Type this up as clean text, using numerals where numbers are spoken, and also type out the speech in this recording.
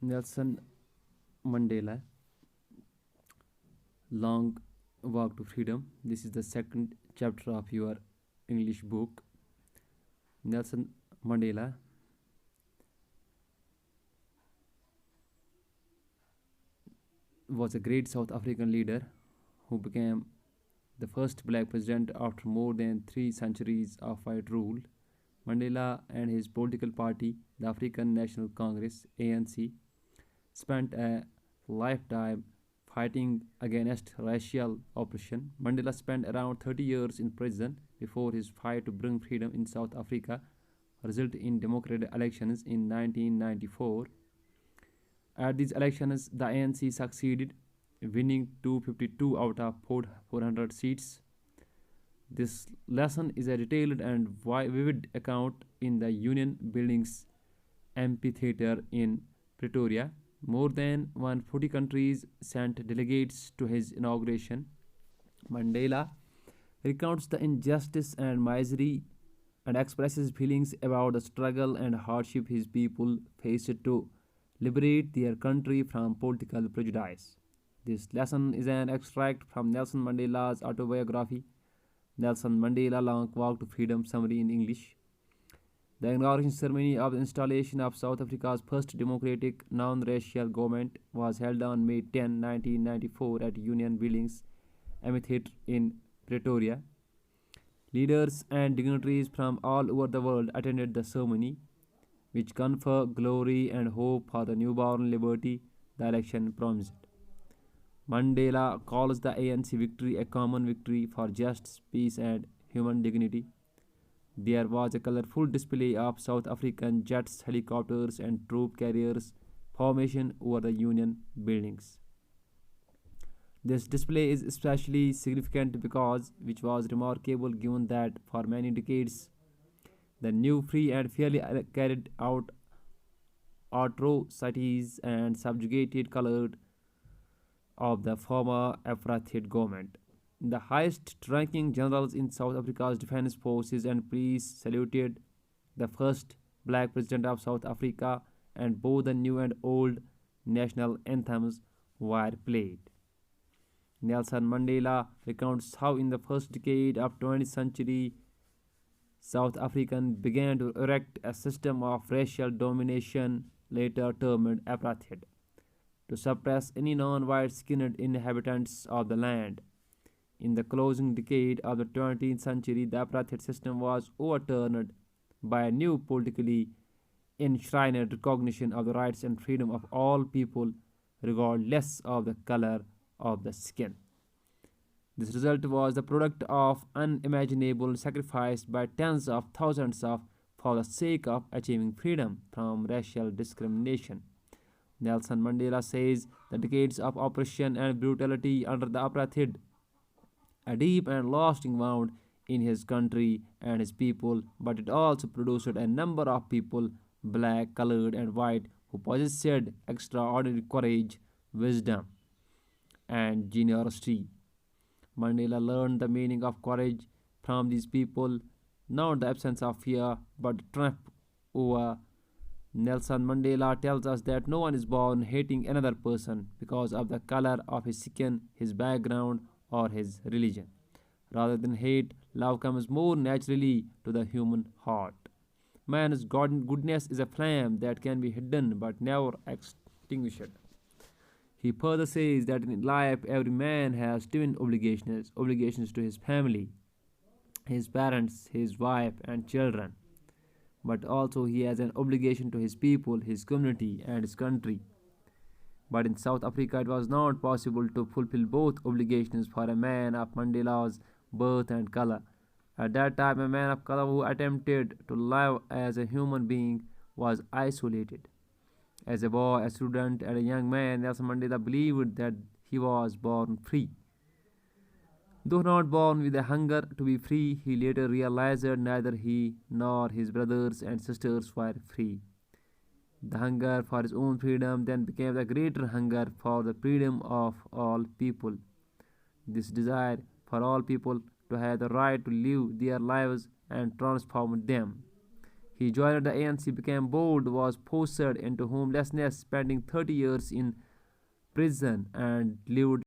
Nelson Mandela, Long Walk to Freedom. This is the second chapter of your English book. Nelson Mandela was a great South African leader who became the first black president after more than 3 centuries of white rule. Mandela and his political party, the African National Congress (ANC), spent a lifetime fighting against racial oppression. Mandela spent around 30 years in prison before his fight to bring freedom in South Africa resulted in democratic elections in 1994. At these elections, the ANC succeeded, winning 252 out of 400 seats. This lesson is a detailed and vivid account in the Union Buildings amphitheatre in Pretoria. More than 140 countries sent delegates to his inauguration. Mandela recounts the injustice and misery and expresses feelings about the struggle and hardship his people faced to liberate their country from political prejudice. This lesson is an extract from Nelson Mandela's autobiography, Nelson Mandela Long Walk to Freedom Summary in English. The inauguration ceremony of the installation of South Africa's first democratic non-racial government was held on May 10, 1994 at Union Buildings Amphitheatre in Pretoria. Leaders and dignitaries from all over the world attended the ceremony, which conferred glory and hope for the newborn liberty the election promised. Mandela calls the ANC victory a common victory for justice, peace, and human dignity. There was a colorful display of South African jets, helicopters, and troop carriers formation over the Union buildings. This display is especially significant because which was remarkable given that for many decades the new free and fairly carried out atrocities and subjugated colored of the former apartheid government. The highest ranking generals in South Africa's defense forces and police saluted the first black president of South Africa, and both the new and old national anthems were played. Nelson Mandela recounts how in the first decade of 20th century South Africans began to erect a system of racial domination later termed apartheid to suppress any non-white skinned inhabitants of the land. In the closing decade of the 20th century, the apartheid system was overturned by a new politically enshrined recognition of the rights and freedom of all people regardless of the color of the skin. This result was the product of unimaginable sacrifice by tens of thousands of for the sake of achieving freedom from racial discrimination. Nelson Mandela says the decades of oppression and brutality under the apartheid a deep and lasting wound in his country and his people, but it also produced a number of people, black, colored, and white, who possessed extraordinary courage, wisdom, and generosity. Mandela learned the meaning of courage from these people, not the absence of fear, but the triumph over. Nelson Mandela tells us that no one is born hating another person because of the color of his skin, his background, or his religion. Rather than hate, love comes more naturally to the human heart. Man's goodness is a flame that can be hidden but never extinguished. He further says that in life every man has twin obligations to his family, his parents, his wife, and children. But also he has an obligation to his people, his community, and his country. But in South Africa, it was not possible to fulfill both obligations for a man of Mandela's birth and color. At that time, a man of color who attempted to live as a human being was isolated. As a boy, a student, and a young man, Nelson Mandela believed that he was born free. Though not born with a hunger to be free, he later realized that neither he nor his brothers and sisters were free. The hunger for his own freedom then became the greater hunger for the freedom of all people. This desire for all people to have the right to live their lives and transform them He joined the ANC, became bold, was forced into homelessness, spending 30 years in prison, and lived